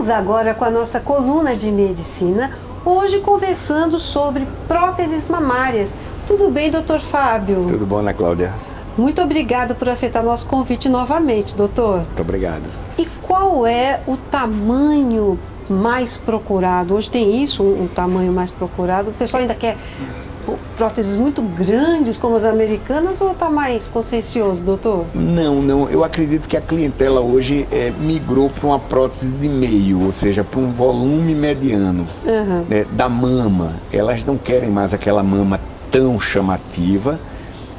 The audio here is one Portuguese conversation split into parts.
Vamos agora com a nossa coluna de medicina, hoje conversando sobre próteses mamárias. Tudo bem, doutor Fábio? Tudo bom, Ana Cláudia? Muito obrigada por aceitar nosso convite novamente, doutor. Muito obrigado. E qual é o tamanho mais procurado? Hoje tem isso, um tamanho mais procurado? O pessoal ainda quer próteses muito grandes como as americanas ou está mais consciencioso, doutor? Não. Eu acredito que a clientela hoje migrou para uma prótese de meio, ou seja, para um volume mediano da mama. Elas não querem mais aquela mama tão chamativa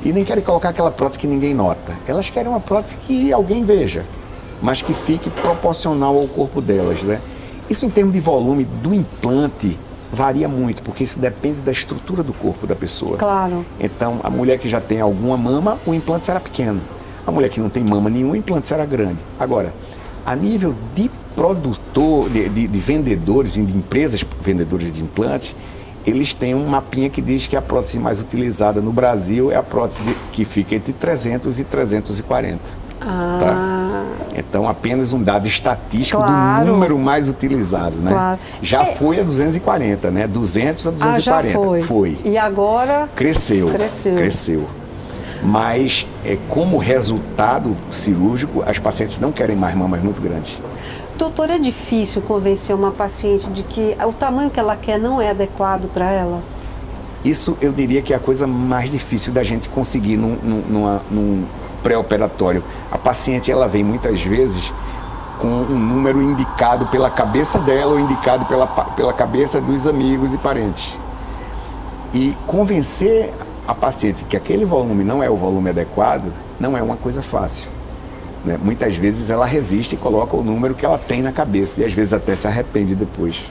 e nem querem colocar aquela prótese que ninguém nota. Elas querem uma prótese que alguém veja, mas que fique proporcional ao corpo delas, né? Isso em termos de volume do implante varia muito, porque isso depende da estrutura do corpo da pessoa. Claro. Então, a mulher que já tem alguma mama, o implante será pequeno. A mulher que não tem mama nenhuma, o implante será grande. Agora, a nível de produtor, de vendedores, de empresas vendedoras de implantes, eles têm um mapinha que diz que a prótese mais utilizada no Brasil é a prótese que fica entre 300 e 340. Tá? Então, apenas um dado estatístico do número mais utilizado, né? Claro. Já foi a 240, né? 200 a 240. Já foi. E agora? Cresceu. Mas, como resultado cirúrgico, as pacientes não querem mais mamas muito grandes. Doutor, é difícil convencer uma paciente de que o tamanho que ela quer não é adequado para ela? Isso eu diria que é a coisa mais difícil da gente conseguir num pré-operatório. A paciente, ela vem muitas vezes com um número indicado pela cabeça dela ou indicado pela cabeça dos amigos e parentes. E convencer a paciente que aquele volume não é o volume adequado não é uma coisa fácil, né? Muitas vezes ela resiste e coloca o número que ela tem na cabeça e às vezes até se arrepende depois.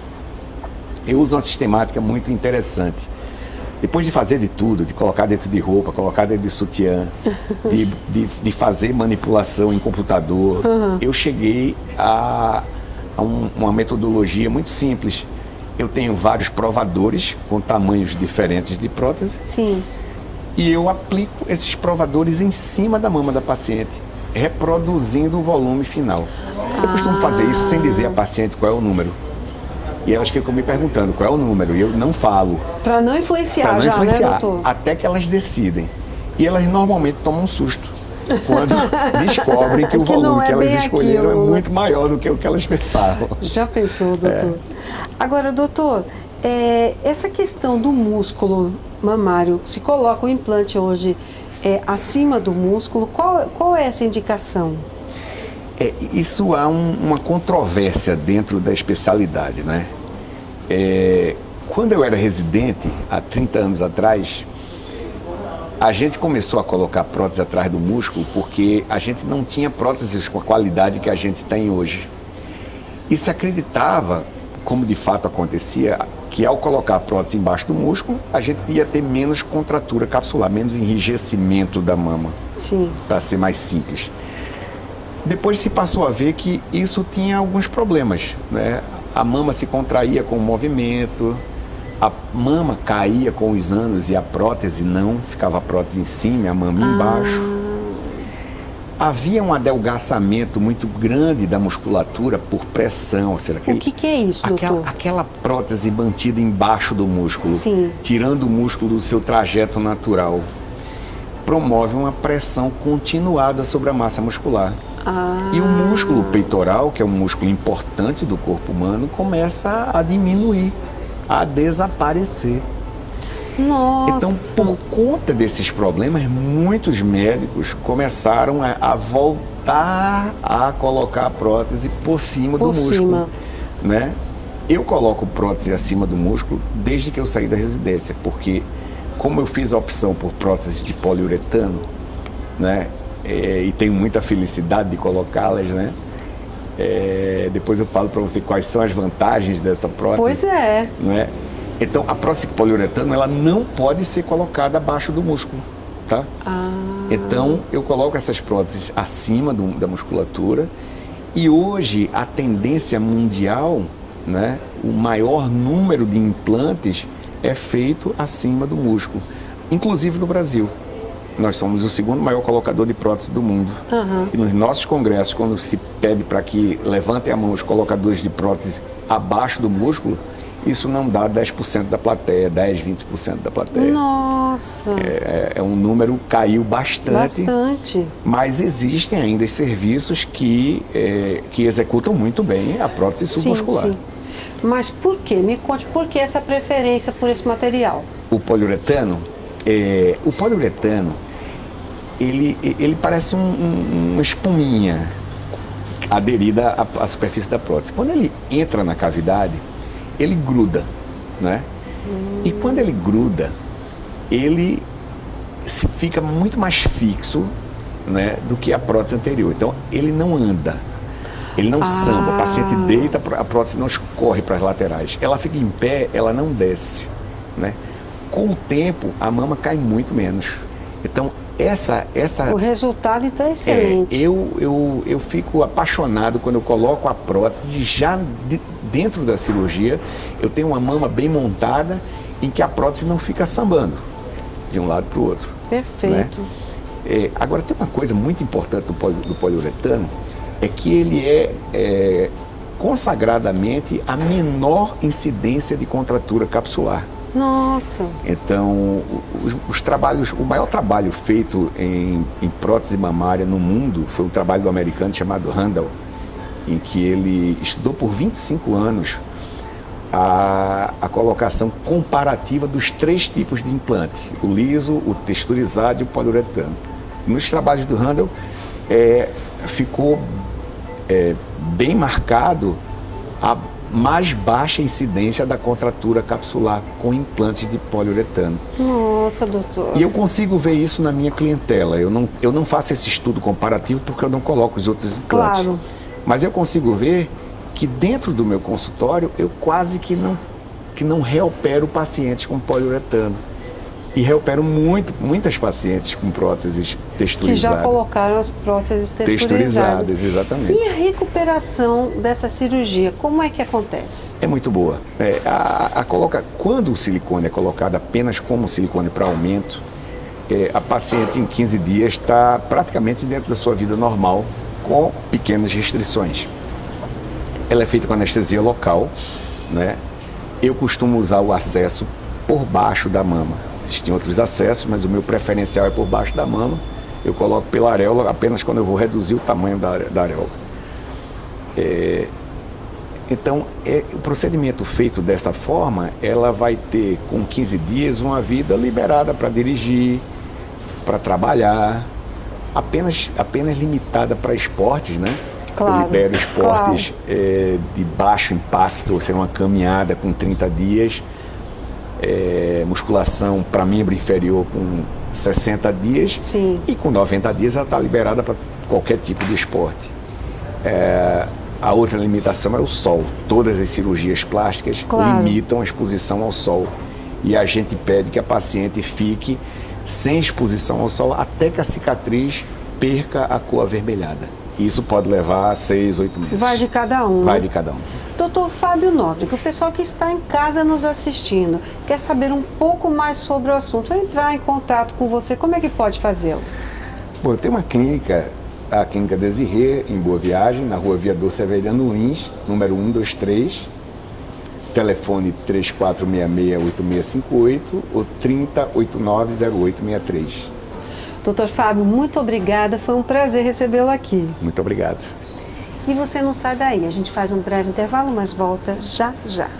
Eu uso uma sistemática muito interessante. Depois de fazer de tudo, de colocar dentro de roupa, colocar dentro de sutiã, de fazer manipulação em computador, eu cheguei a uma metodologia muito simples. Eu tenho vários provadores com tamanhos diferentes de prótese. Sim. E eu aplico esses provadores em cima da mama da paciente, reproduzindo o volume final. Eu costumo fazer isso sem dizer à paciente qual é o número. E elas ficam me perguntando qual é o número, e eu não falo. Para não influenciar, né, doutor? Até que elas decidem. E elas normalmente tomam um susto quando descobrem que o volume que elas escolheram é muito maior do que o que elas pensavam. Já pensou, doutor? Agora, doutor, essa questão do músculo mamário, se coloca o implante hoje acima do músculo, qual é essa indicação? Isso há uma controvérsia dentro da especialidade, né? Quando eu era residente, há 30 anos atrás, a gente começou a colocar prótese atrás do músculo porque a gente não tinha próteses com a qualidade que a gente tem hoje. E se acreditava, como de fato acontecia, que ao colocar a prótese embaixo do músculo, a gente ia ter menos contratura capsular, menos enrijecimento da mama. Sim. Para ser mais simples. Depois se passou a ver que isso tinha alguns problemas, né? A mama se contraía com o movimento, a mama caía com os anos e a prótese não, ficava a prótese em cima e a mama embaixo. Havia um adelgaçamento muito grande da musculatura por pressão. Ou seja, o que é isso, doutor? Aquela prótese mantida embaixo do músculo, sim, tirando o músculo do seu trajeto natural, promove uma pressão continuada sobre a massa muscular. E o músculo peitoral, que é um músculo importante do corpo humano, começa a diminuir, a desaparecer. Nossa. Então, por conta desses problemas, muitos médicos começaram a voltar a colocar a prótese por cima do músculo, né? Eu coloco prótese acima do músculo desde que eu saí da residência, porque como eu fiz a opção por prótese de poliuretano, né? E tenho muita felicidade de colocá-las, né? Depois eu falo para você quais são as vantagens dessa prótese. Pois é. Né? Então, a prótese poliuretano, ela não pode ser colocada abaixo do músculo, tá? Então, eu coloco essas próteses acima da musculatura e hoje a tendência mundial, né? O maior número de implantes é feito acima do músculo, inclusive no Brasil. nós somos o segundo maior colocador de prótese do mundo. Aham. E nos nossos congressos, quando se pede para que levantem a mão os colocadores de prótese abaixo do músculo, isso não dá 10% da plateia, 10, 20% da plateia. Nossa! É um número, caiu bastante. Mas existem ainda serviços que executam muito bem a prótese submuscular. Sim, sim. Mas por quê? Me conte por que essa preferência por esse material? O poliuretano, ele parece uma espuminha aderida à superfície da prótese. Quando ele entra na cavidade, ele gruda, né? E quando ele gruda, ele fica muito mais fixo, né, do que a prótese anterior. Então, ele não anda, ele não samba. O paciente deita, a prótese não escorre para as laterais. Ela fica em pé, ela não desce, né? Com o tempo, a mama cai muito menos. Então, o resultado, então, é excelente. Eu fico apaixonado quando eu coloco a prótese já dentro da cirurgia. Eu tenho uma mama bem montada em que a prótese não fica sambando de um lado para o outro. Perfeito. Né? Agora, tem uma coisa muito importante do poliuretano, é que ele é consagradamente a menor incidência de contratura capsular. Nossa! Então, o maior trabalho feito em prótese mamária no mundo foi um trabalho do americano chamado Randall, em que ele estudou por 25 anos a colocação comparativa dos 3 tipos de implante: o liso, o texturizado e o poliuretano. Nos trabalhos do Randall, ficou bem marcado a mais baixa incidência da contratura capsular com implantes de poliuretano. Nossa, doutor. E eu consigo ver isso na minha clientela. Eu não faço esse estudo comparativo porque eu não coloco os outros implantes. Claro. Mas eu consigo ver que dentro do meu consultório eu quase que não reopero pacientes com poliuretano. E reopero muitas pacientes com próteses texturizadas. Que já colocaram as próteses texturizadas. Exatamente. E a recuperação dessa cirurgia, como é que acontece? É muito boa. Quando o silicone é colocado apenas como silicone para aumento, a paciente em 15 dias está praticamente dentro da sua vida normal, com pequenas restrições. Ela é feita com anestesia local, né? Eu costumo usar o acesso por baixo da mama. Existem outros acessos, mas o meu preferencial é por baixo da mama. Eu coloco pela areola apenas quando eu vou reduzir o tamanho da areola. Então, o procedimento feito desta forma, ela vai ter, com 15 dias, uma vida liberada para dirigir, para trabalhar, apenas limitada para esportes, né? Claro, eu libero esportes de baixo impacto, ou seja, uma caminhada com 30 dias, musculação para membro inferior com 60 dias. Sim. E com 90 dias ela está liberada para qualquer tipo de esporte. A outra limitação é o sol. Todas as cirurgias plásticas limitam a exposição ao sol. E a gente pede que a paciente fique sem exposição ao sol até que a cicatriz perca a cor avermelhada. Isso pode levar 6, 8 meses. Vai de cada um. Vai de cada um. Doutor Fábio Nóbrega, o pessoal que está em casa nos assistindo, quer saber um pouco mais sobre o assunto, entrar em contato com você, como é que pode fazê-lo? Bom, eu tenho uma clínica, a Clínica Desirê, em Boa Viagem, na Rua Viador Severiano Lins, número 123, telefone 3466-8658 ou 3089-0863. Doutor Fábio, muito obrigada, foi um prazer recebê-lo aqui. Muito obrigado. E você não sai daí, a gente faz um breve intervalo, mas volta já já.